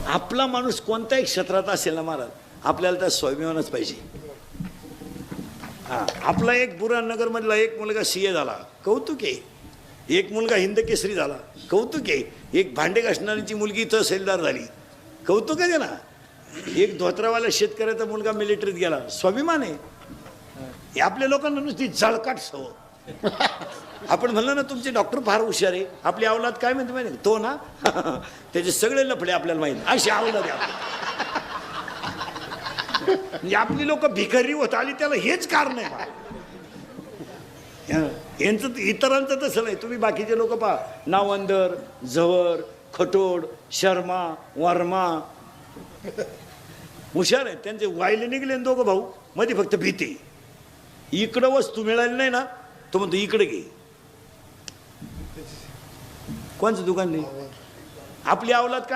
आपला माणूस कोणत्याही क्षेत्रात असेल ना महाराज, आपल्याला त्या स्वाभिमानच पाहिजे. हा, आपला एक बुरानगरमधला एक मुलगा सीए झाला, कौतुक आहे. एक मुलगा हिंद केसरी झाला, कौतुक आहे. एक भांडे घासणाऱ्यांची मुलगी तहसीलदार झाली, कौतुक आहे ना. एक धोत्रावाल्या शेतकऱ्याचा मुलगा मिलिटरीत गेला, स्वाभिमान आहे. हे आपल्या लोकांना नुसती जळकाट सवय. आपण म्हणलं ना तुमचे डॉक्टर फार हुशार आहे, आपली अवलाद काय म्हणते माहिती तो ना त्याचे सगळे लफडे आपल्याला माहिती, अशी अवलाद आहे आपली. म्हणजे आपली लोक भिकारी होत आली त्याला हेच कारण आहे. यांचं इतरांचं तसं नाही. तुम्ही बाकीचे लोक पहा, नावंदर, झवर, खटोड, शर्मा, वर्मा हुशार आहेत. त्यांचे वायले निघले दोघं भाऊ, मध्ये फक्त भीती. इकडं वस्तू मिळाली नाही ना तो म्हणतो इकडे घे. कोणचं दुकान नाही. आपली अवलाद काय